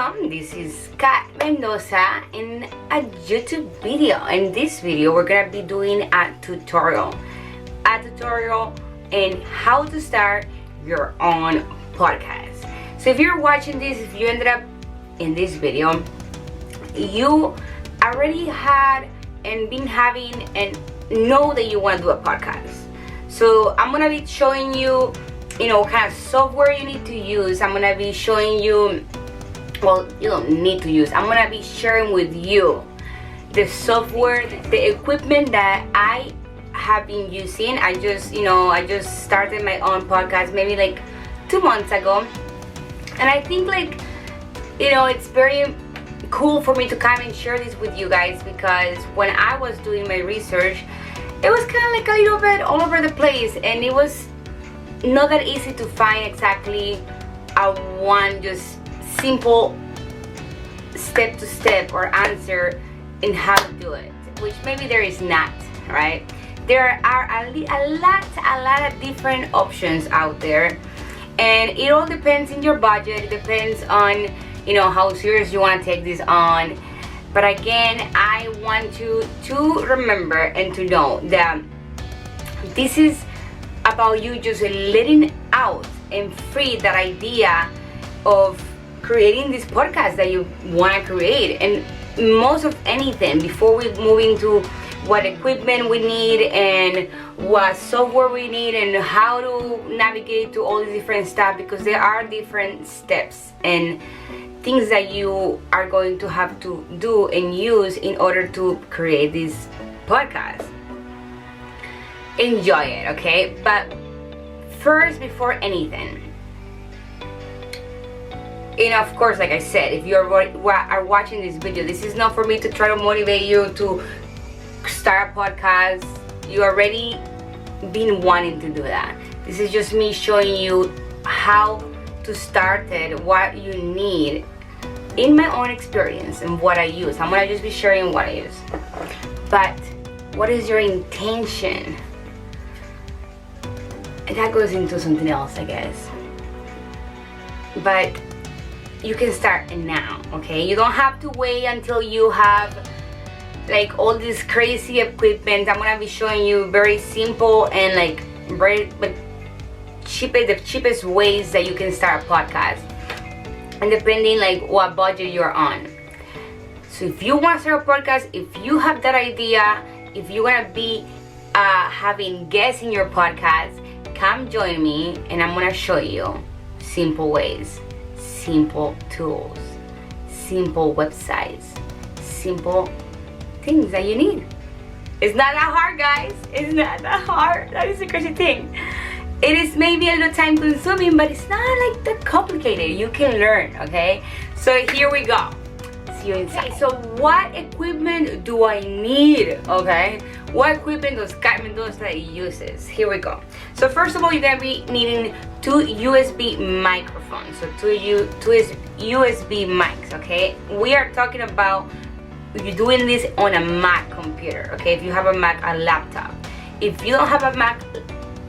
welcome. This is Mendoza in a YouTube video. In this video, we're gonna be doing a tutorial in how to start your own podcast. So if you're watching this, if you ended up in this video, you already had and been having and know that you want to do a podcast. So I'm gonna be showing you what kind of software you need to use. I'm gonna be showing you, well, you don't need to use, I'm gonna be sharing with you the software, the equipment that I have been using. I just started my own podcast maybe like 2 months ago, and I think it's very cool for me to come and share this with you guys, because when I was doing my research, it was kind of like a little bit all over the place, and it was not that easy to find exactly a one just simple step to step or answer in how to do it, which maybe there is not, right? There are a lot of different options out there, and it all depends on your budget. It depends on how serious you want to take this on. But again, I want you to remember and to know that this is about you just letting out and free that idea of creating this podcast that you want to create. And most of anything, before we move into what equipment we need and what software we need and how to navigate to all the different stuff, because there are different steps and things that you are going to have to do and use in order to create this podcast. Enjoy it, okay? But first, before anything, of course, like I said, if you are watching this video, this is not for me to try to motivate you to start a podcast. You already been wanting to do that. This is just me showing you how to start it, what you need in my own experience and what I use. I'm gonna just be sharing what I use. But what is your intention? And that goes into something else, I guess. But you can start now, okay? You don't have to wait until you have all this crazy equipment. I'm gonna be showing you very simple and the cheapest ways that you can start a podcast, and depending what budget you're on. So if you want to start a podcast, if you have that idea, if you want to be having guests in your podcast, come join me, and I'm gonna show you simple ways, simple tools, simple websites, simple things that you need. It's not that hard, guys. It's not that hard. That is the crazy thing. It is maybe a little time consuming, but it's not that complicated. You can learn, okay? So here we go. See you inside. Okay, so what equipment do I need, okay? What equipment does Mendoza uses? Here we go. So first of all, you're gonna be needing 2 USB microphones. So two USB mics, okay? We are talking about you're doing this on a Mac computer, okay? If you have a Mac, a laptop. If you don't have a Mac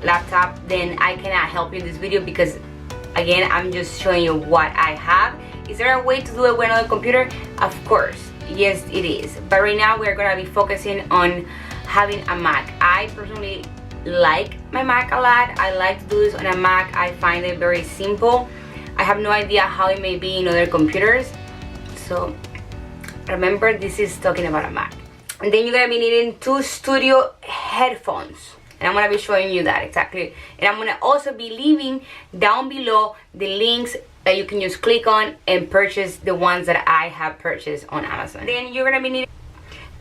laptop, then I cannot help you in this video, because again, I'm just showing you what I have. Is there a way to do it with another computer? Of course, yes it is. But right now we're gonna be focusing on having a Mac. I personally like my Mac a lot. I like to do this on a Mac. I find it very simple. I have no idea how it may be in other computers. So remember, this is talking about a Mac. And then you're gonna be needing 2 studio headphones, and I'm gonna be showing you that exactly. And I'm gonna also be leaving down below the links that you can just click on and purchase the ones that I have purchased on Amazon. Then you're gonna be needing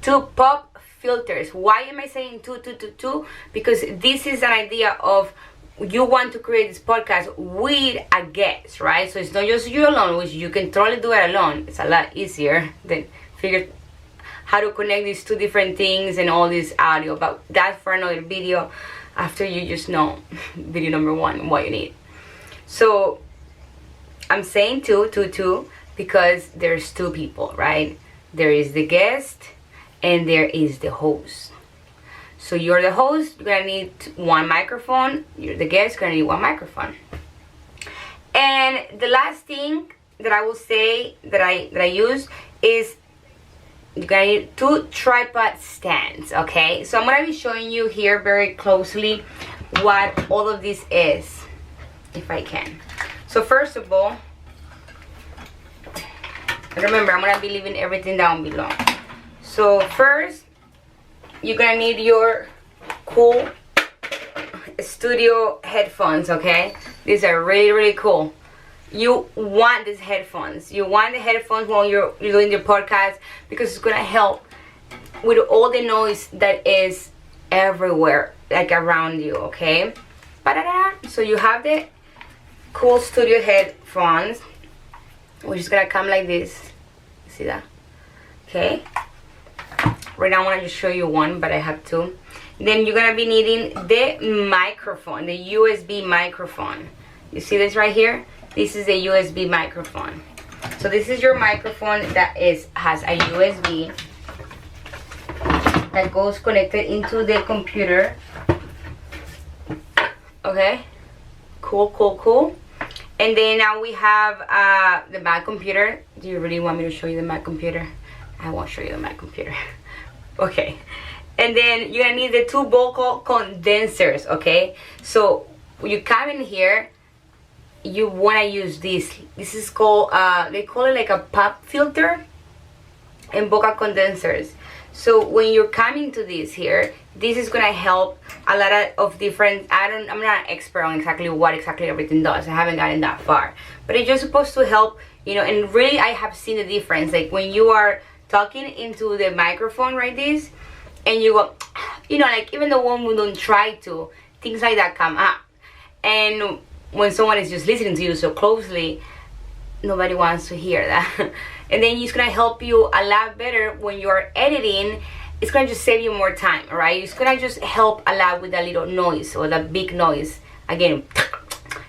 2 pop filters. Why am I saying 2? Because this is an idea of you want to create this podcast with a guest, right? So it's not just you alone, which you can totally do it alone. It's a lot easier than figure how to connect these 2 different things and all this audio, but that's for another video after you just know video number 1 what you need. So I'm saying 2 because there's 2 people, right? There is the guest and there is the host. So you're the host, you're gonna need 1 microphone. You're the guest, you're gonna need 1 microphone. And the last thing that I will say that I use is you're gonna need 2 tripod stands, okay? So I'm gonna be showing you here very closely what all of this is, if I can. So first of all, remember, I'm gonna be leaving everything down below. So first, you're gonna need your cool studio headphones, okay? These are really, really cool. You want these headphones. You want the headphones when you're doing your podcast, because it's gonna help with all the noise that is everywhere, like around you, okay? Ba-da-da. So you have the cool studio headphones, which is gonna come like this. See that? Okay. Right now I want to just show you one, but I have 2. Then you're gonna be needing the microphone, the USB microphone. You see this right here? This is a USB microphone. So this is your microphone that has a USB that goes connected into the computer. Okay, cool, cool, cool. And then now we have the Mac computer. Do you really want me to show you the Mac computer? I won't show you the Mac computer. Okay. And then you're gonna need the 2 vocal condensers, okay? So when you come in here, you wanna use this. This is called, they call it like a pop filter and vocal condensers. So when you're coming to this here, this is gonna help a lot of different, I'm not an expert on what exactly everything does. I haven't gotten that far. But it's just supposed to help, you know, and really I have seen the difference. Like when you are talking into the microphone like this, and you go, you know, like even the one who don't try to, things like that come up. And when someone is just listening to you so closely, nobody wants to hear that. And then it's gonna help you a lot better when you're editing. It's gonna just save you more time, right? It's gonna just help a lot with that little noise or that big noise. Again,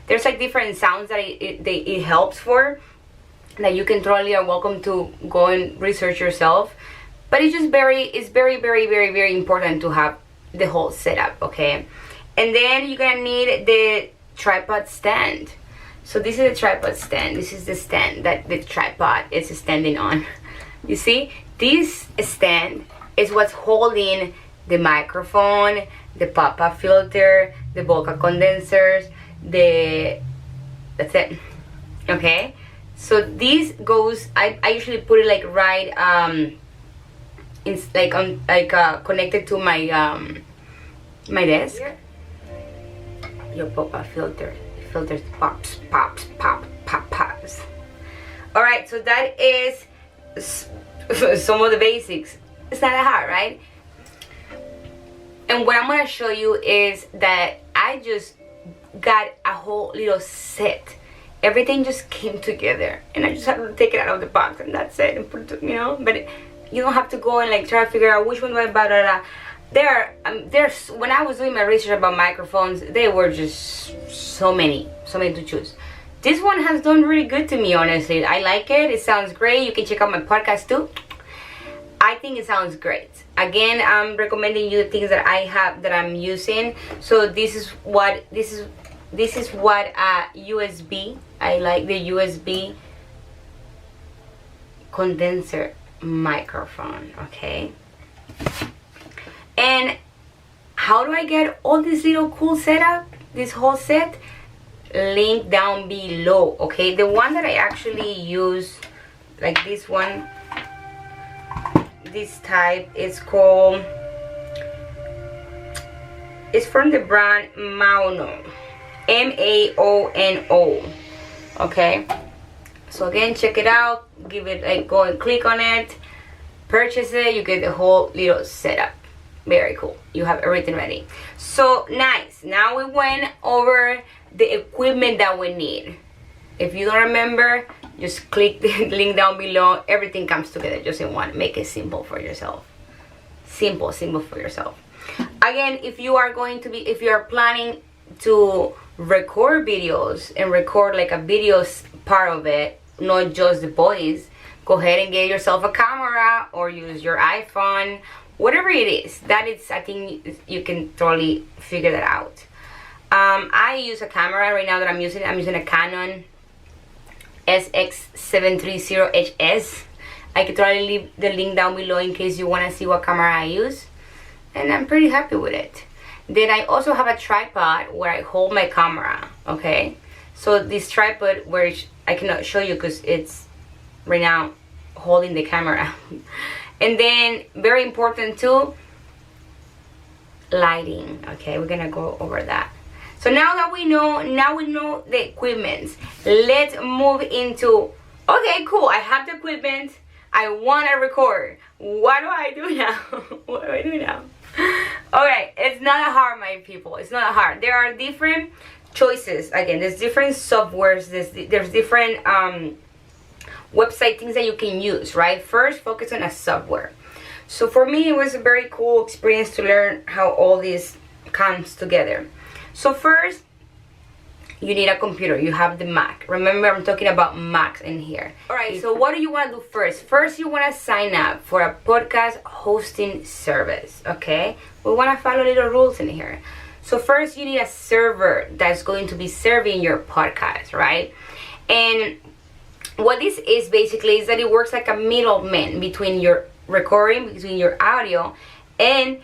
there's like different sounds that it helps for, that you can totally are welcome to go and research yourself. But it's just very, very important to have the whole setup, okay? And then you're gonna need the tripod stand. So this is the tripod stand. This is the stand that the tripod is standing on. You see, this stand is what's holding the microphone, the pop-up filter, the vocal condensers, that's it, okay? So this goes, I usually put it like right, it's like on connected to my my desk. Your pop-up filter. Filters pops. All right, so that is some of the basics. It's not that hard, right? And what I'm gonna show you is that I just got a whole little set. Everything just came together, and I just had to take it out of the box, and that's it, and put it, you know. But you don't have to go and like try to figure out which one do I buy. There's when I was doing my research about microphones, there were just so many to choose. This one has done really good to me, honestly. I like it. It sounds great. You can check out my podcast too. I think it sounds great. Again, I'm recommending you the things that I have that I'm using. So this is what USB. I like the USB condenser microphone, okay? And how do I get all this little cool setup, this whole set? Link down below, okay? The one that I actually use, like this one, this type, is called, it's from the brand Maono, M-A-O-N-O, okay? So again, check it out, give it a go and click on it, purchase it, you get the whole little setup. Very cool. You have everything ready. So nice. Now we went over the equipment that we need. If you don't remember, just click the link down below. Everything comes together just in one. Make it simple for yourself. Simple for yourself. Again, if you are planning to record videos and record like a video part of it, not just the voice, go ahead and get yourself a camera or use your iPhone. Whatever it is, I think you can totally figure that out. I use a camera right now that I'm using a Canon SX730HS. I could try to leave the link down below in case you want to see what camera I use, and I'm pretty happy with it. Then I also have a tripod where I hold my camera, okay? So this tripod, which I cannot show you because it's right now holding the camera. And then, very important too, lighting, okay? We're gonna go over that. So now we know the equipment. Let's move into, okay, cool, I have the equipment. I want to record. What do I do now? What do I do now? Okay, it's not hard, my people. It's not hard. There are different choices. Again, there's different softwares. There's different website things that you can use, right? First, focus on a software. So for me, it was a very cool experience to learn how all this comes together. So first, you need a computer. You have the Mac. Remember, I'm talking about Macs in here. Alright, so what do you want to do first? First, you want to sign up for a podcast hosting service, okay? We want to follow little rules in here. So first, you need a server that's going to be serving your podcast, right? And what this is basically is that it works like a middleman between your recording, between your audio, and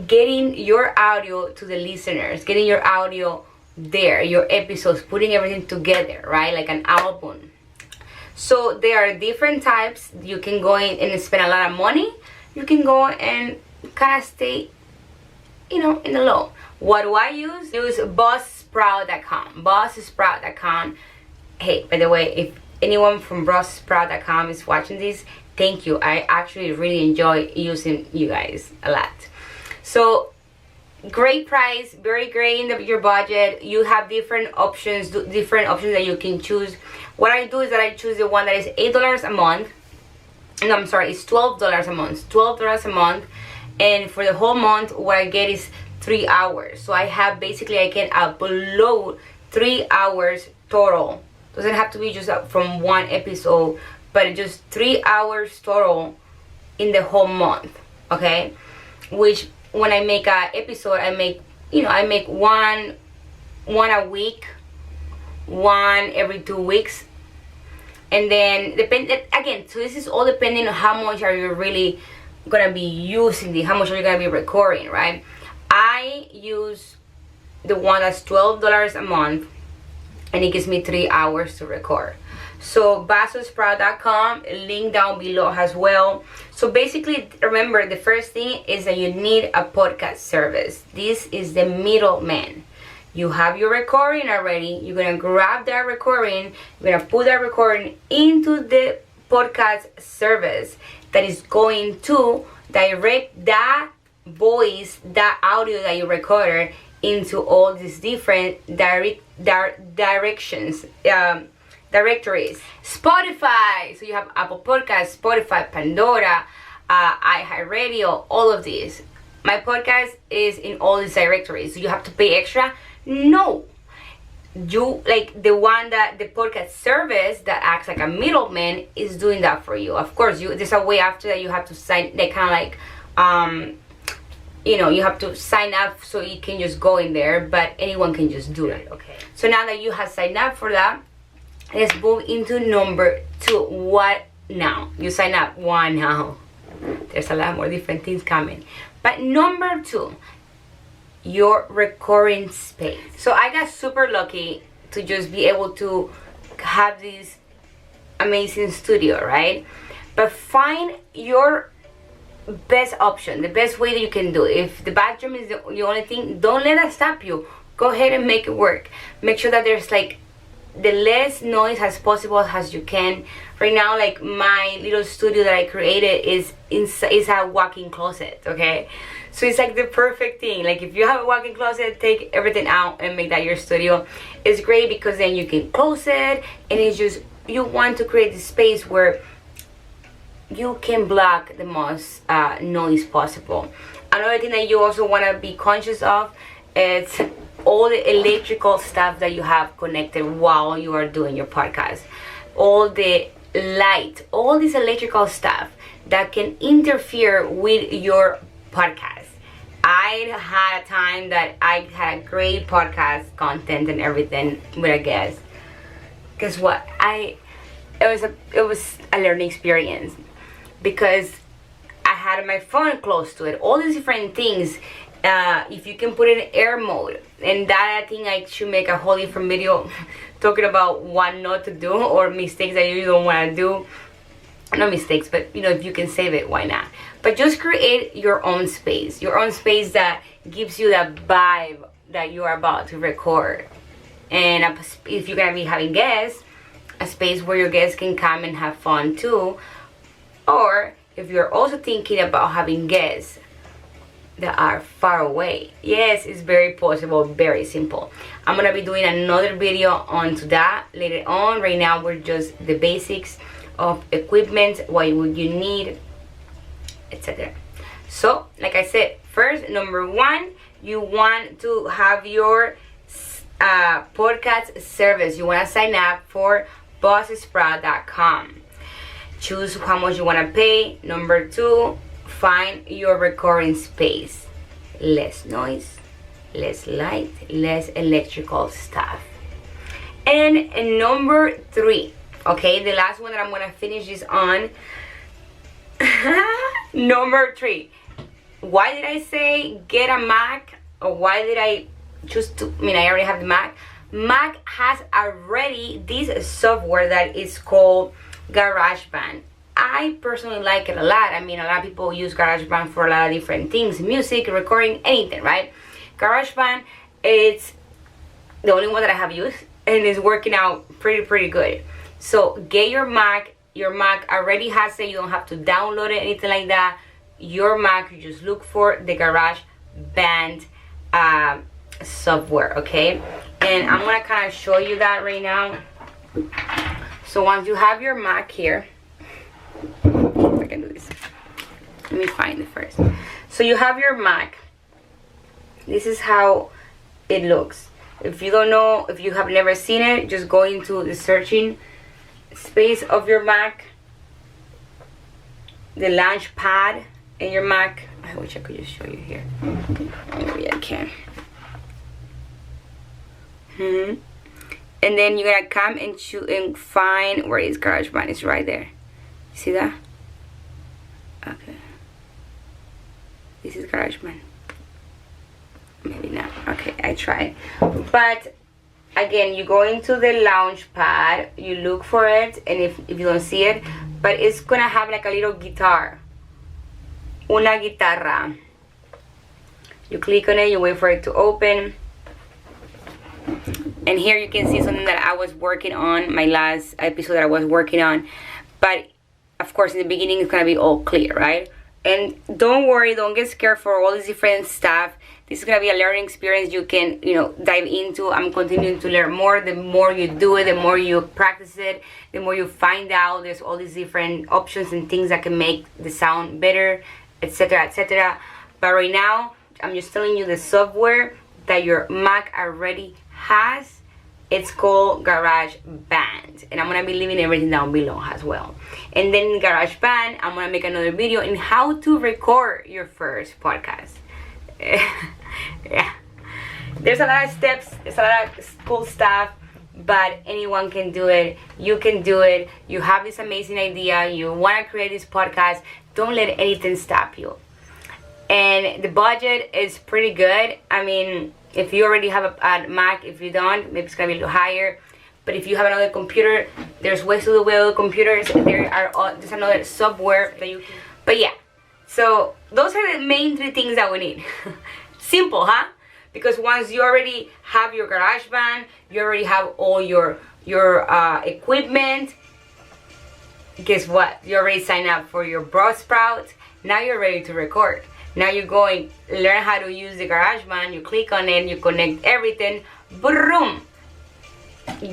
getting your audio to the listeners, getting your audio there, your episodes, putting everything together, right? Like an album. So there are different types. You can go in and spend a lot of money. You can go and kind of stay, you know, in the low. What do I use? Use buzzsprout.com. Buzzsprout.com. Hey, by the way, if anyone from buzzsprout.com is watching this, thank you. I actually really enjoy using you guys a lot. So great price, very great in your budget. You have different options that you can choose. What I do is that I choose the one that is $8 a month. No, I'm sorry, it's $12 a month. $12 a month, and for the whole month, what I get is 3 hours. So I have basically, I can upload 3 hours total. Doesn't have to be just from one episode, but just 3 hours total in the whole month. Okay, which when I make an episode, I make one a week, one every 2 weeks, and then again. So this is all depending on how much are you really gonna be using how much are you gonna be recording, right? I use the one that's $12 a month, and it gives me 3 hours to record. So buzzsprout.com, link down below as well. So basically, remember, the first thing is that you need a podcast service. This is the middleman. You have your recording already. You're gonna grab that recording. You're gonna put that recording into the podcast service that is going to direct that voice, that audio that you recorded, into all these different directions. Directories. Spotify, so you have Apple Podcasts, Spotify, Pandora, iHeartRadio, all of these. My podcast is in all these directories. So you have to pay extra? No. You, like the one that the podcast service that acts like a middleman is doing that for you. Of course, there's a way after that you have to sign. They kind of like you have to sign up so you can just go in there, but anyone can just do it. Okay. So now that you have signed up for that, let's move into number 2. What now? You sign up. One now. There's a lot more different things coming. But number 2, your recording space. So I got super lucky to just be able to have this amazing studio, right? But find your best option, the best way that you can do it. If the bathroom is the only thing, don't let that stop you. Go ahead and make it work. Make sure that there's like the less noise as possible as you can. Right now, like my little studio that I created is a walk-in closet, okay? So it's like the perfect thing. Like if you have a walk-in closet, take everything out and make that your studio. It's great because then you can close it, and it's just, you want to create this space where you can block the most noise possible. Another thing that you also want to be conscious of is all the electrical stuff that you have connected while you are doing your podcast. All the light, all this electrical stuff that can interfere with your podcast. I had a time that I had a great podcast content and everything with a guest. Guess what? I it was a learning experience because I had my phone close to it. All these different things. If you can put it in air mode, and that I think I should make a whole different video talking about what not to do or mistakes that you don't want to do. Not mistakes, but you know, if you can save it, why not? But just create your own space that gives you that vibe that you are about to record. And if you're gonna be having guests, a space where your guests can come and have fun too. Or if you're also thinking about having guests that are far away, yes, it's very possible, very simple. I'm gonna be doing another video onto that later on. Right now we're just the basics of equipment, what would you need, etc. So like I said, first, number one, you want to have your podcast service. You want to sign up for buzzsprout.com. Choose how much you want to pay. Number two, find your recording space. Less noise, less light, less electrical stuff. And number three, okay, the last one that I'm going to finish this on. Number three, why did I say get a Mac? Or why did I choose to, I already have the Mac. Mac has already this software that is called GarageBand. I personally like it a lot. A lot of people use GarageBand for a lot of different things. Music, recording, anything, right? GarageBand, it's the only one that I have used. And it's working out pretty good. So get your Mac. Your Mac already has it. You don't have to download it, anything like that. Your Mac, you just look for the GarageBand software, okay? And I'm gonna kind of show you that right now. So once you have your Mac here, if I can do this, let me find it first. So you have your Mac. This is how it looks. If you don't know, if you have never seen it, just go into the searching space of your Mac, the launch pad in your Mac. I wish I could just show you here. Maybe I can. And then you're gonna come and choose and find where is GarageBand. It's right there. See that? Okay. This is GarageBand. Maybe not. Okay, I tried. But again, you go into the launch pad, you look for it, and if you don't see it, but it's gonna have like a little guitar. Una guitarra. You click on it, you wait for it to open. And here you can see something that I was working on, my last episode that I was working on. But of course in the beginning it's gonna be all clear, right? And don't worry, don't get scared for all this different stuff. This is gonna be a learning experience you can, dive into. I'm continuing to learn more. The more you do it, the more you practice it, the more you find out there's all these different options and things that can make the sound better, etc, etc. But right now, I'm just telling you the software that your Mac already has. It's called GarageBand, and I'm gonna be leaving everything down below as well. And then in GarageBand, I'm gonna make another video on how to record your first podcast. Yeah, there's a lot of steps, there's a lot of cool stuff, but anyone can do it. You can do it. You have this amazing idea, you want to create this podcast. Don't let anything stop you. And the budget is pretty good. If you already have a Mac, if you don't, maybe it's gonna be a little higher. But if you have another computer, there's ways to do well with computers. There's another software that you can. But yeah, so those are the main three things that we need. Simple, huh? Because once you already have your GarageBand, you already have all your equipment. Guess what? You already signed up for your Buzzsprout. Now you're ready to record. Now you're going to learn how to use the GarageBand. You click on it, you connect everything, boom,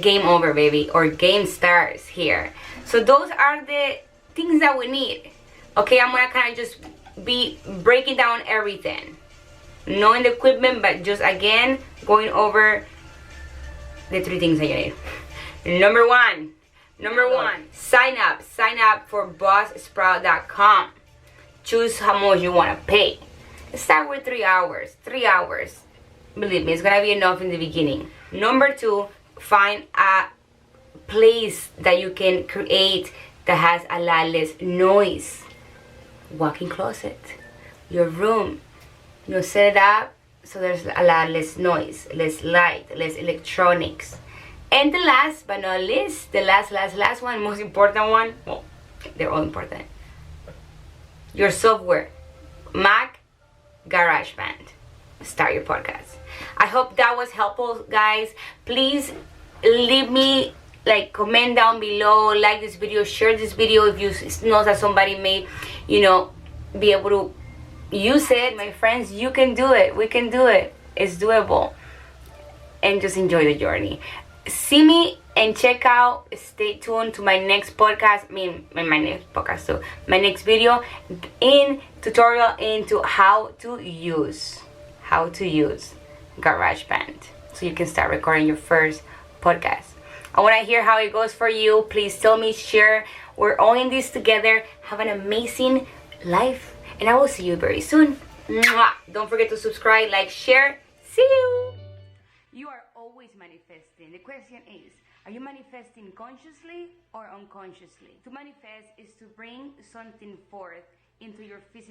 game over, baby, or game starts here. So those are the things that we need. Okay, I'm gonna kind of just be breaking down everything, knowing the equipment, but just again going over the three things that you need. Number one, sign up for buzzsprout.com. Choose how much you want to pay. Start with 3 hours. 3 hours. Believe me, it's going to be enough in the beginning. Number two, find a place that you can create that has a lot less noise. Walk-in closet, your room, set it up so there's a lot less noise, less light, less electronics. And the last but not least, the last one, most important one, well, they're all important, your software. Mac, GarageBand. Start your podcast. I hope that was helpful, guys. Please leave me, comment down below, like this video, share this video if you know that somebody may, be able to use it. My friends, you can do it. We can do it. It's doable. And just enjoy the journey. See me and check out, stay tuned to my next podcast, my next video in tutorial into how to use GarageBand so you can start recording your first podcast. I want to hear how it goes for you. Please tell me, share. We're all in this together. Have an amazing life, and I will see you very soon. Mwah. Don't forget to subscribe, like, share. See you. You are always manifesting. The question is, are you manifesting consciously or unconsciously? To manifest is to bring something forth into your physical